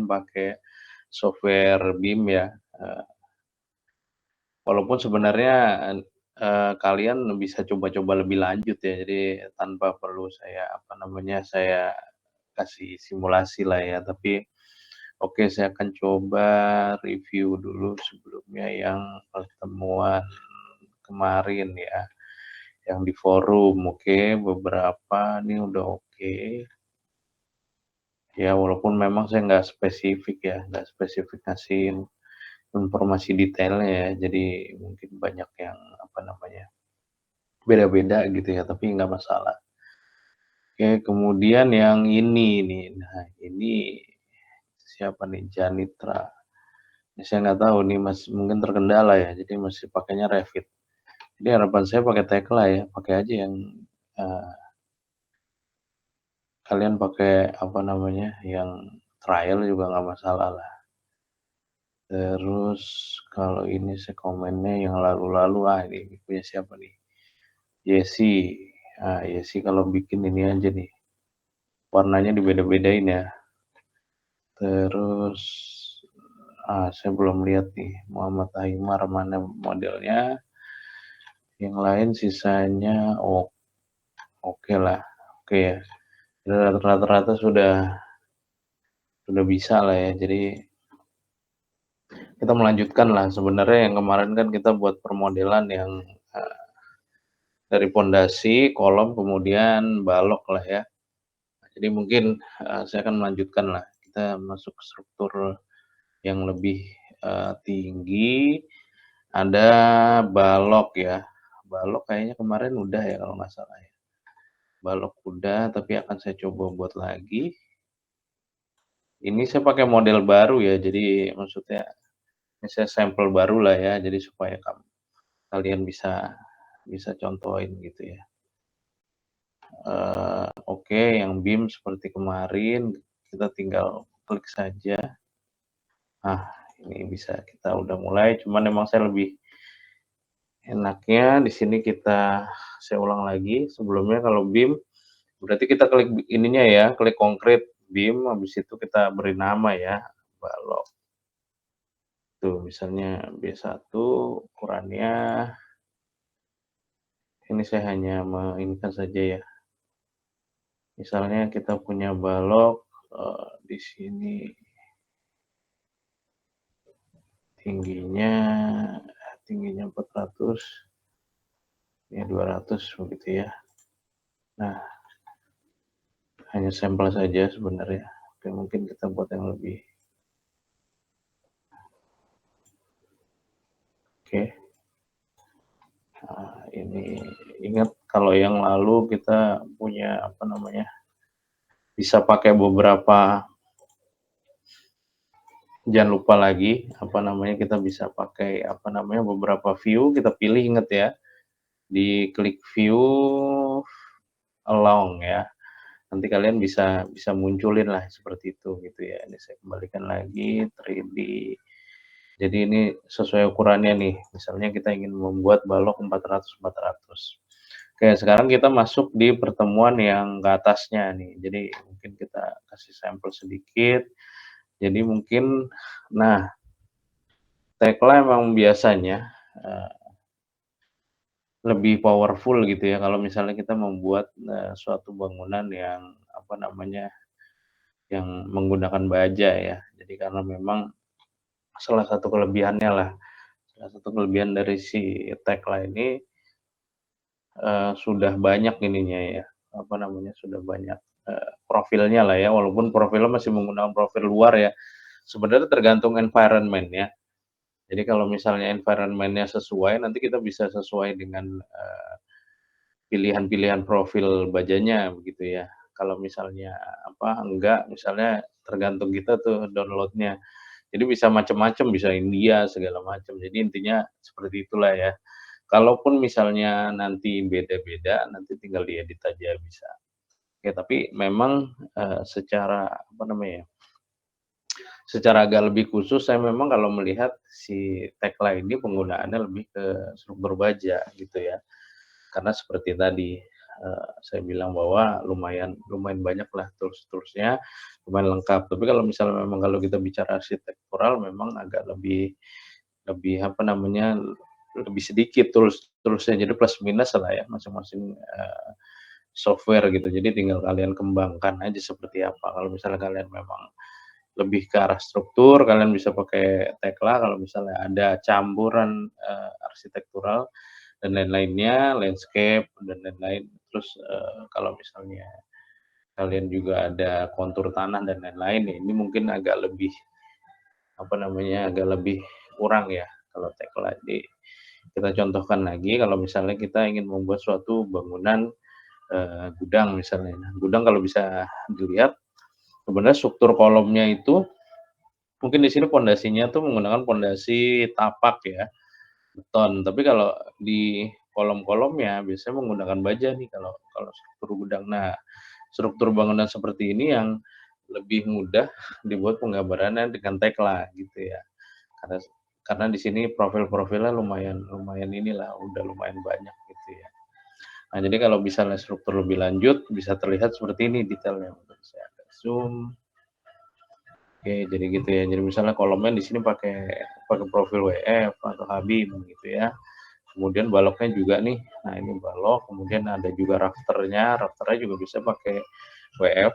pakai software BIM ya, walaupun sebenarnya, kalian bisa coba-coba lebih lanjut ya, jadi tanpa perlu saya, apa namanya, saya kasih simulasi lah ya, tapi oke, saya akan coba review dulu sebelumnya yang pertemuan kemarin ya, yang di forum. Oke, beberapa ini udah oke. Ya, walaupun memang saya nggak spesifik ya, nggak spesifik ngasih informasi detailnya ya, jadi mungkin banyak yang, apa namanya, beda-beda gitu ya, tapi nggak masalah. Oke, kemudian yang ini nih, nah ini siapa nih, Janitra. Ya, saya nggak tahu nih, mungkin terkendala ya, jadi masih pakainya Revit. Jadi harapan saya pakai Tekla ya, pakai aja yang, eee, kalian pakai, apa namanya, yang trial juga nggak masalah lah. Terus kalau ini saya komennya yang lalu-lalu, ini punya siapa nih, Yesi. Yesi kalau bikin ini aja nih, warnanya dibeda-bedain ya. Terus, saya belum lihat nih, Muhammad Ahimar mana modelnya, yang lain sisanya oke lah, oke ya. Rata-rata sudah bisa lah ya, jadi kita melanjutkan lah. Sebenarnya yang kemarin kan kita buat permodelan yang, eee, dari pondasi, kolom, kemudian balok lah ya. Jadi mungkin, saya akan melanjutkan lah, kita masuk ke struktur yang lebih, tinggi, ada balok ya. Balok kayaknya kemarin udah ya kalau nggak salah ya. Balok udah, tapi akan saya coba buat lagi. Ini saya pakai model baru ya, jadi maksudnya ini saya sampel baru lah ya, jadi supaya kalian bisa bisa contohin gitu ya. Oke, yang BIM seperti kemarin, kita tinggal klik saja. Ah, ini bisa kita udah mulai, cuman memang saya lebih enaknya di sini saya ulang lagi, sebelumnya kalau BIM, berarti kita klik ininya ya, klik konkret BIM, habis itu kita beri nama ya, balok. Tuh misalnya B1 ukurannya, ini saya hanya menginginkan saja ya. Misalnya kita punya balok, di sini tingginya tingginya 400, ya 200 begitu ya. Nah, hanya sampel saja sebenarnya. Oke, mungkin kita buat yang lebih oke. Ini ingat kalau yang lalu kita punya, apa namanya, bisa pakai beberapa, jangan lupa lagi, apa namanya, kita bisa pakai, apa namanya, beberapa view, kita pilih, ingat ya, di klik view along ya. Nanti kalian bisa bisa munculin lah seperti itu gitu ya. Ini saya kembalikan lagi 3D. Jadi ini sesuai ukurannya nih. Misalnya kita ingin membuat balok 400 400. Oke, sekarang kita masuk di pertemuan yang ke atasnya nih. Jadi mungkin kita kasih sampel sedikit. Jadi mungkin, nah, Tekla emang biasanya, lebih powerful gitu ya kalau misalnya kita membuat, suatu bangunan yang, apa namanya, yang menggunakan baja ya. Jadi karena memang salah satu kelebihannya lah, salah satu kelebihan dari si Tekla ini, sudah banyak ininya ya, apa namanya, sudah banyak, profilnya lah ya, walaupun profilnya masih menggunakan profil luar ya. Sebenarnya tergantung environment ya. Jadi kalau misalnya environment-nya sesuai, nanti kita bisa sesuai dengan, pilihan-pilihan profil bajanya begitu ya. Kalau misalnya, apa, enggak, misalnya tergantung kita tuh download-nya. Jadi bisa macam-macam, bisa India segala macam. Jadi intinya seperti itulah ya. Kalaupun misalnya nanti beda-beda, nanti tinggal diedit aja bisa. Ya tapi memang, secara apa namanya ya, secara agak lebih khusus saya memang kalau melihat si Tekla ini penggunaannya lebih ke struktur baja gitu ya. Karena seperti tadi, saya bilang bahwa lumayan lumayan banyaklah tools-toolsnya, lumayan lengkap. Tapi kalau misalnya memang kalau kita bicara arsitektural memang agak lebih lebih apa namanya, lebih sedikit tools-toolsnya, jadi plus minus lah ya masing-masing, software gitu. Jadi tinggal kalian kembangkan aja seperti apa. Kalau misalnya kalian memang lebih ke arah struktur, kalian bisa pakai Tekla, kalau misalnya ada campuran, arsitektural dan lain-lainnya, landscape dan lain-lain. Terus, kalau misalnya kalian juga ada kontur tanah dan lain-lain, ya ini mungkin agak lebih, apa namanya, agak lebih kurang ya kalau Tekla. Jadi kita contohkan lagi kalau misalnya kita ingin membuat suatu bangunan, gudang misalnya. Nah, gudang kalau bisa dilihat sebenarnya struktur kolomnya itu mungkin di sini pondasinya tuh menggunakan pondasi tapak ya, beton. Tapi kalau di kolom-kolomnya biasanya menggunakan baja nih kalau kalau struktur gudang. Nah, struktur bangunan seperti ini yang lebih mudah dibuat penggambarannya dengan Tekla gitu ya. Karena karena di sini profil-profilnya lumayan lumayan inilah, udah lumayan banyak gitu ya. Nah, jadi kalau misalnya struktur lebih lanjut bisa terlihat seperti ini detailnya. Bentar saya agak zoom. Oke, jadi gitu ya. Jadi misalnya kolomnya di sini pakai pakai profil WF atau H-beam gitu ya. Kemudian baloknya juga nih, nah ini balok, kemudian ada juga rafternya, rafternya juga bisa pakai WF.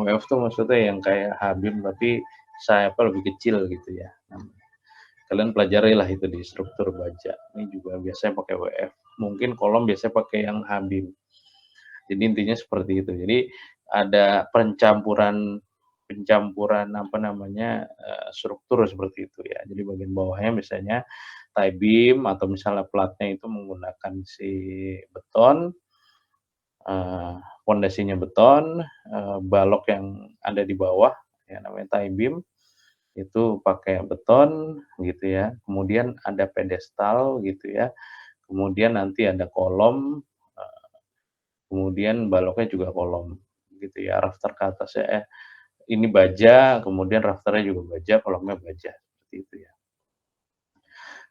WF tuh maksudnya yang kayak H-beam tapi sayapnya lebih kecil gitu ya. Nah, kalian pelajarilah itu di struktur baja. Ini juga biasanya pakai WF. Mungkin kolom biasanya pakai yang H-beam. Jadi intinya seperti itu. Jadi ada pencampuran pencampuran apa namanya, struktur seperti itu ya. Jadi bagian bawahnya misalnya tie beam atau misalnya platnya itu menggunakan si beton, eee, pondasinya beton, balok yang ada di bawah yang namanya tie beam itu pakai beton gitu ya. Kemudian ada pedestal gitu ya. Kemudian nanti ada kolom, kemudian baloknya juga kolom gitu ya, rafter ke atasnya ini baja, kemudian rafternya juga baja, kolomnya baja, seperti itu ya.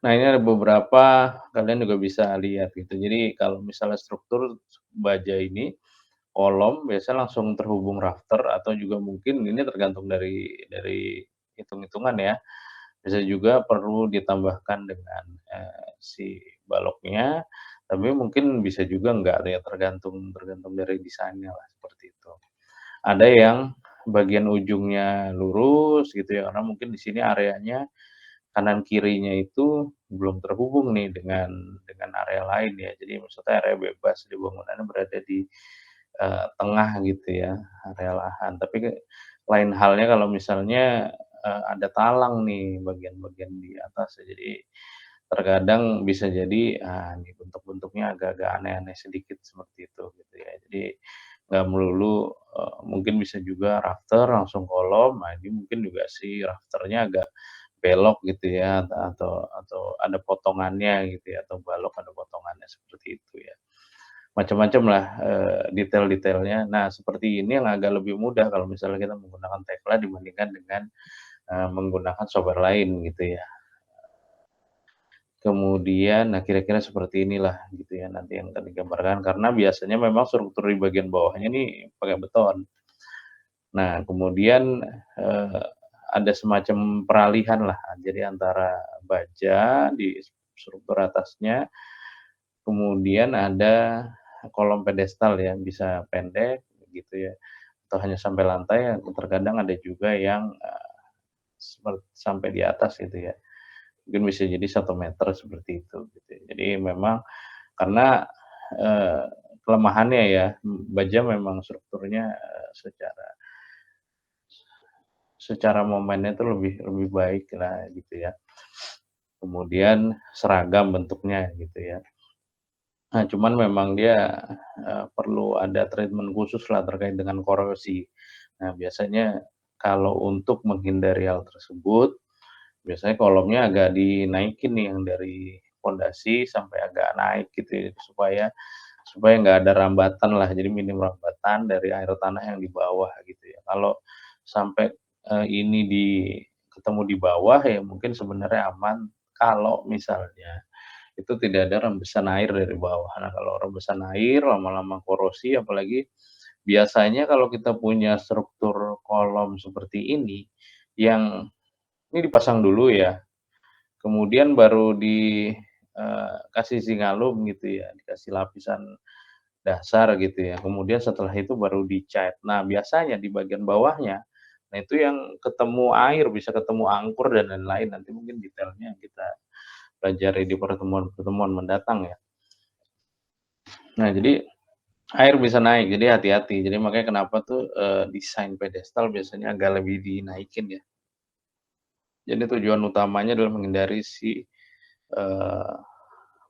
Nah, ini ada beberapa kalian juga bisa lihat gitu. Jadi kalau misalnya struktur baja ini, kolom biasanya langsung terhubung rafter atau juga mungkin ini tergantung dari hitung-hitungan ya. Bisa juga perlu ditambahkan dengan, si baloknya, tapi mungkin bisa juga enggak ya, tergantung tergantung dari desainnya lah, seperti itu. Ada yang bagian ujungnya lurus gitu ya, karena mungkin di sini areanya kanan kirinya itu belum terhubung nih dengan area lain ya. Jadi maksudnya area bebas di bangunannya berada di, tengah gitu ya, area lahan. Tapi lain halnya kalau misalnya, ada talang nih bagian-bagian di atas ya. Jadi terkadang bisa jadi, ini bentuk-bentuknya agak-agak aneh-aneh sedikit seperti itu gitu ya. Jadi nggak melulu, mungkin bisa juga rafter langsung kolom, nah ini mungkin juga si rafternya agak belok gitu ya, atau ada potongannya gitu ya, atau balok ada potongannya seperti itu ya. Macam-macamlah, detail-detailnya. Nah, seperti ini yang agak lebih mudah kalau misalnya kita menggunakan Tekla dibandingkan dengan, menggunakan software lain gitu ya. Kemudian, nah kira-kira seperti inilah gitu ya nanti yang akan digambarkan, karena biasanya memang struktur di bagian bawahnya nih pakai beton. Nah, kemudian, eee, ada semacam peralihan lah, jadi antara baja di struktur atasnya, kemudian ada kolom pedestal ya, bisa pendek gitu ya, atau hanya sampai lantai, terkadang ada juga yang, sampai di atas gitu ya. Mungkin bisa jadi 1 meter seperti itu gitu ya. Jadi memang karena, eee, kelemahannya ya, baja memang strukturnya, secara secara momennya itu lebih lebih baik lah gitu ya. Kemudian seragam bentuknya gitu ya. Nah, cuman memang dia, perlu ada treatment khusus lah terkait dengan korosi. Nah, biasanya kalau untuk menghindari hal tersebut, biasanya kolomnya agak dinaikin nih yang dari pondasi sampai agak naik gitu ya, supaya supaya nggak ada rambatan lah, jadi minim rambatan dari air tanah yang di bawah gitu ya. Kalau sampai, ini ketemu di bawah ya mungkin sebenarnya aman kalau misalnya itu tidak ada rembesan air dari bawah. Nah, kalau rembesan air lama-lama korosi, apalagi biasanya kalau kita punya struktur kolom seperti ini, yang ini dipasang dulu ya, kemudian baru kasih zingalum gitu ya, dikasih lapisan dasar gitu ya, kemudian setelah itu baru dicat. Nah, biasanya di bagian bawahnya, nah itu yang ketemu air, bisa ketemu angkur dan lain-lain, nanti mungkin detailnya kita pelajari di pertemuan-pertemuan mendatang ya. Nah, jadi air bisa naik, jadi hati-hati. Jadi makanya kenapa tuh, desain pedestal biasanya agak lebih dinaikin ya. Jadi tujuan utamanya adalah menghindari si, eee,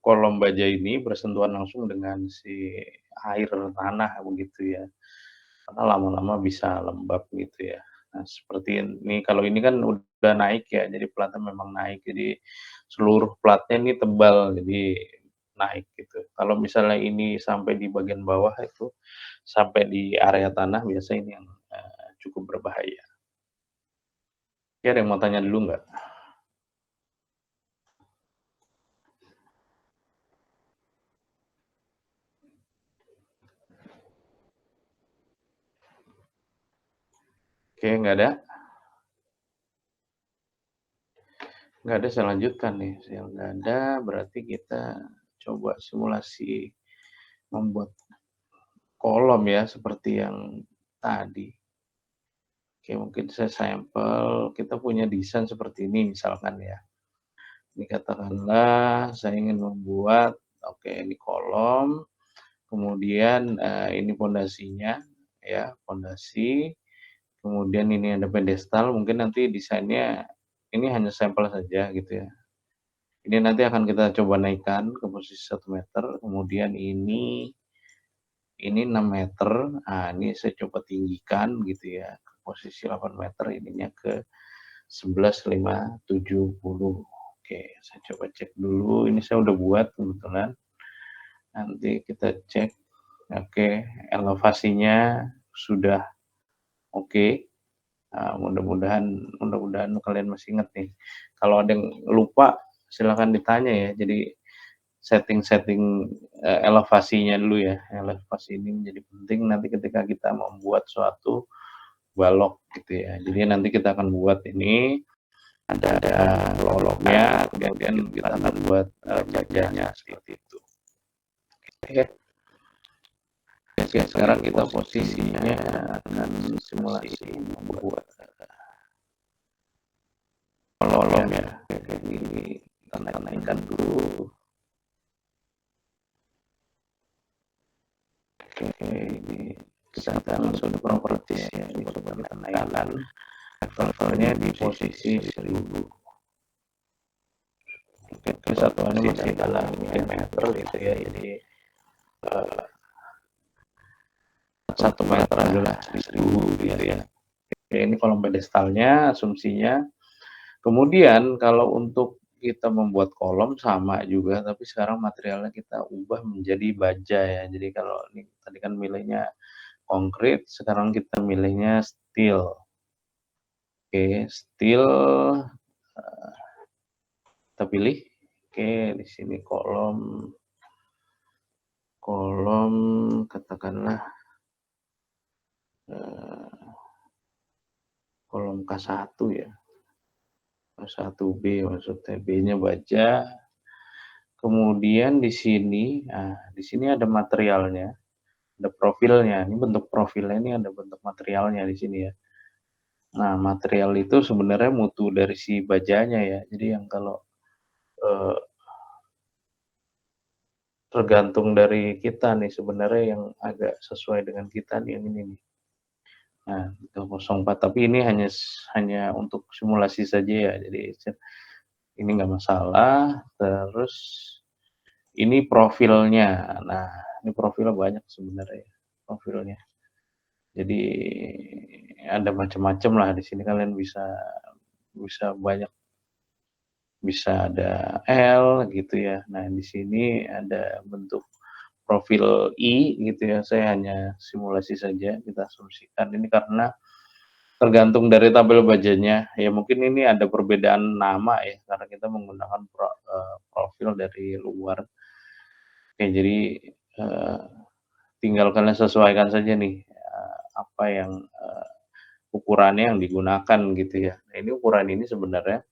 kolom baja ini bersentuhan langsung dengan si air tanah begitu ya, karena lama-lama bisa lembab gitu ya. Nah, seperti ini kalau ini kan udah naik ya, jadi platnya memang naik, jadi seluruh platnya ini tebal, jadi naik gitu. Kalau misalnya ini sampai di bagian bawah itu, sampai di area tanah biasa ini yang, cukup berbahaya. Oke, ada yang mau tanya dulu nggak? Oke, nggak ada? Nggak ada, saya lanjutkan nih. Saya nggak ada, berarti kita coba simulasi membuat kolom ya, seperti yang tadi. Oke, mungkin saya sampel, kita punya desain seperti ini misalkan ya. Ini katakanlah saya ingin membuat, oke ini kolom, kemudian, ini pondasinya ya, pondasi, kemudian ini ada pedestal, mungkin nanti desainnya ini hanya sampel saja gitu ya. Ini nanti akan kita coba naikkan ke posisi 1 meter, kemudian ini 6 meter, nah ini saya coba tinggikan gitu ya, ke posisi 8 meter, ininya ke 11,570. Oke, saya coba cek dulu, ini saya udah buat kebetulan, nanti kita cek. Oke, elevasinya sudah oke, mudah-mudahan mudah-mudahan kalian masih ingat nih. Kalau ada yang lupa silakan ditanya ya, jadi setting-setting, elevasinya dulu ya, elevasi ini menjadi penting nanti ketika kita membuat suatu balok gitu ya. Jadi nanti kita akan buat ini, ada loloknya, kemudian kita akan buat, bajanya seperti itu. Oke, oke sekarang kita posisinya akan simulasi membuat, kolom ya. Oke, ini kita naikkan dulu. Oke, ini kita langsung ke properties ya, ini coba kita naikkan levelnya di posisi 1000. Oke, satuannya masih dalam milimeter gitu ya, jadi, eee, 1 meter adalah 1000 gitu ya. Oke, ini kolom pedestalnya asumsinya. Kemudian kalau untuk kita membuat kolom sama juga, tapi sekarang materialnya kita ubah menjadi baja ya. Jadi kalau ini tadi kan milihnya konkrit, sekarang kita milihnya steel. Oke, steel, kita pilih. Oke, di sini kolom katakanlah, eee, kolom K1 ya, K1B maksudnya, B-nya baja. Kemudian di sini ada materialnya, ada profilnya, ini bentuk profilnya ini ada bentuk materialnya di sini ya. Nah, material itu sebenarnya mutu dari si bajanya ya. Jadi yang kalau, eee, tergantung dari kita nih sebenarnya yang agak sesuai dengan kita nih yang ini nih. Nah, itu 04, tapi ini hanya untuk simulasi saja ya, jadi ini nggak masalah. Terus ini profilnya. Nah, ini profilnya banyak sebenarnya ya, profilnya. Jadi ada macam-macam lah di sini kalian bisa bisa banyak, bisa ada L gitu ya. Nah, di sini ada bentuk profil I gitu ya, saya hanya simulasi saja, kita asumsikan ini karena Tergantung dari tabel bajannya, ya mungkin ini ada perbedaan nama ya, karena kita menggunakan profil dari luar. Oke, jadi, eee, tinggal kalian sesuaikan saja nih, apa yang, ukurannya yang digunakan gitu ya. Nah, ini ukuran ini sebenarnya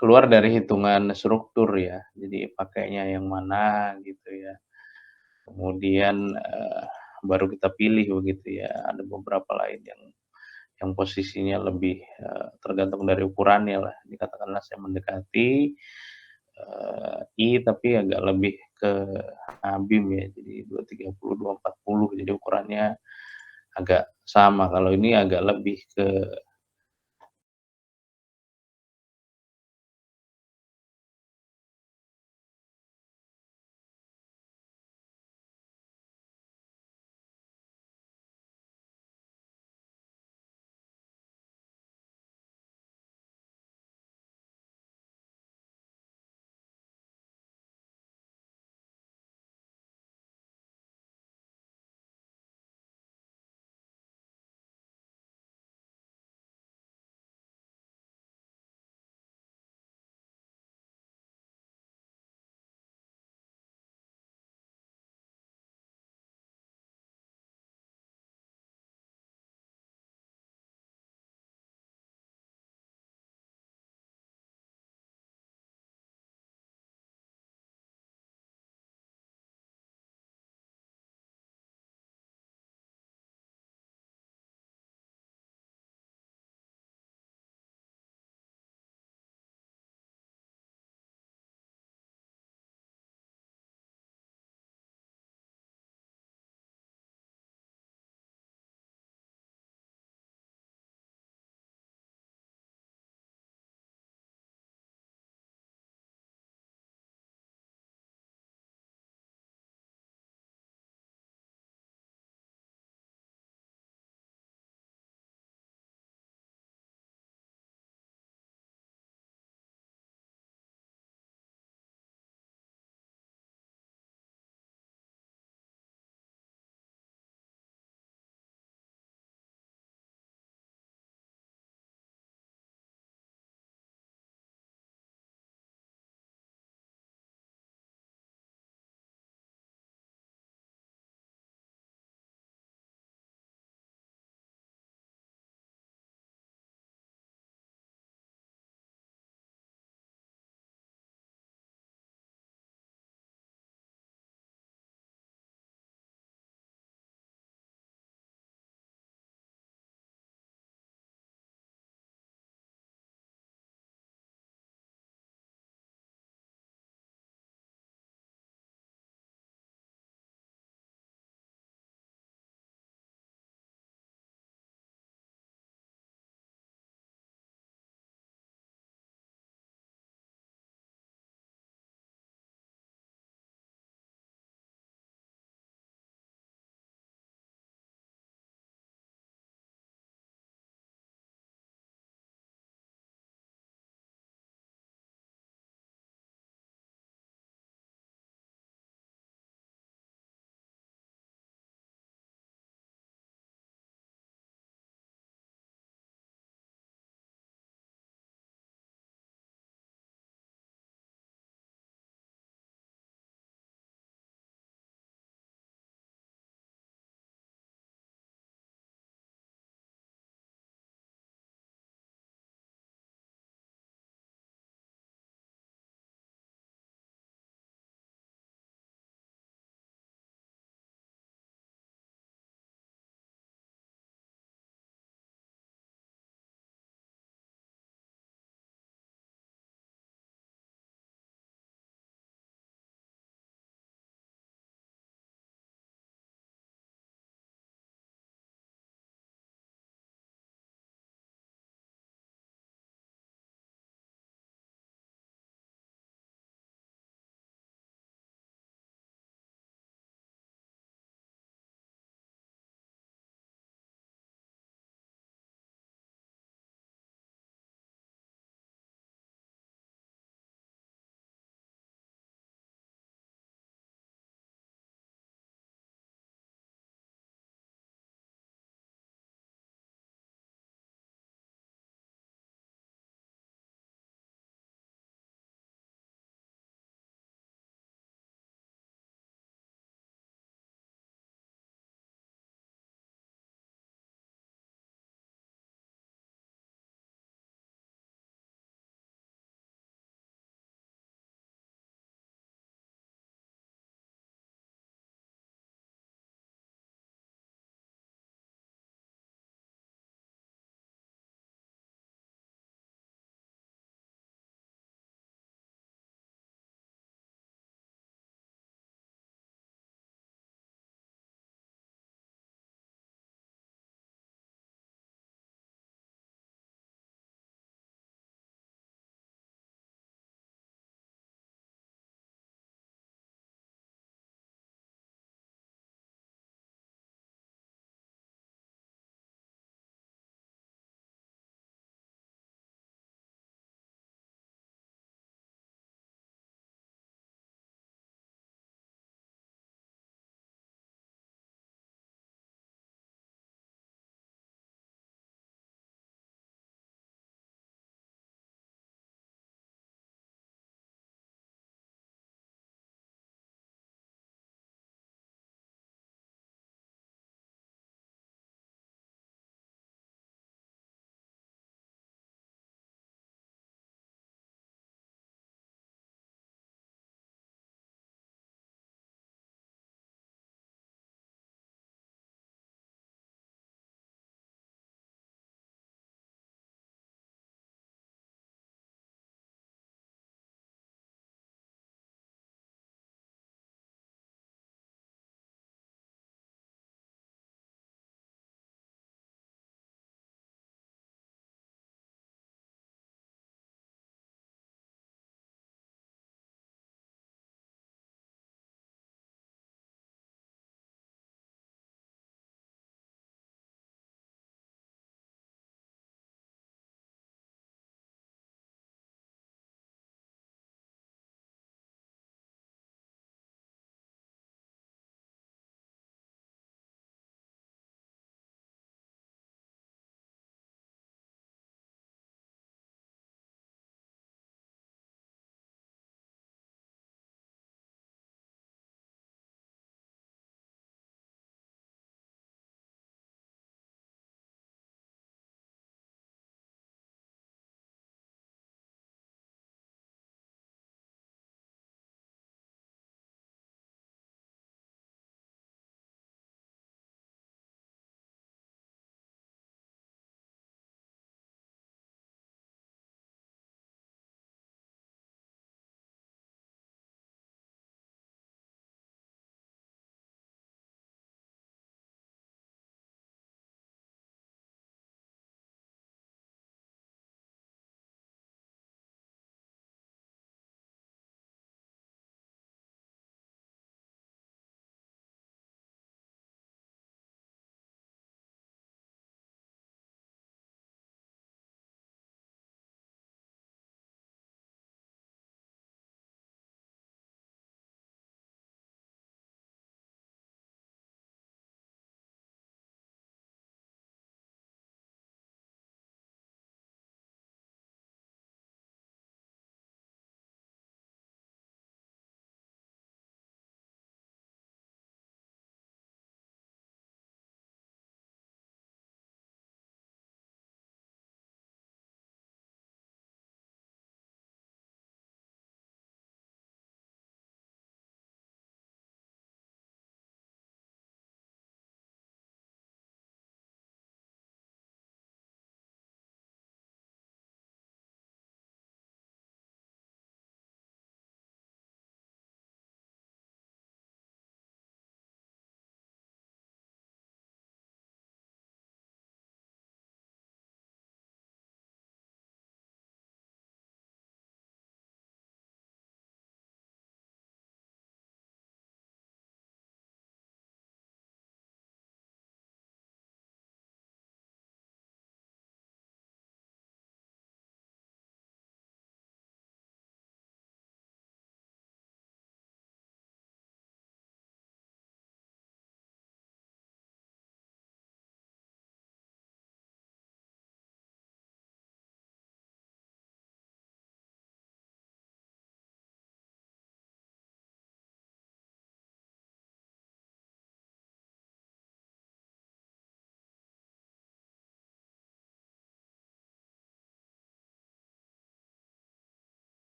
keluar dari hitungan struktur ya, jadi pakainya yang mana gitu ya. Kemudian, baru kita pilih begitu ya. Ada beberapa lain yang posisinya lebih, tergantung dari ukurannya lah. Ini katakanlah saya mendekati, I tapi agak lebih ke ABIM ya, jadi 230, 240, jadi ukurannya agak sama. Kalau ini agak lebih ke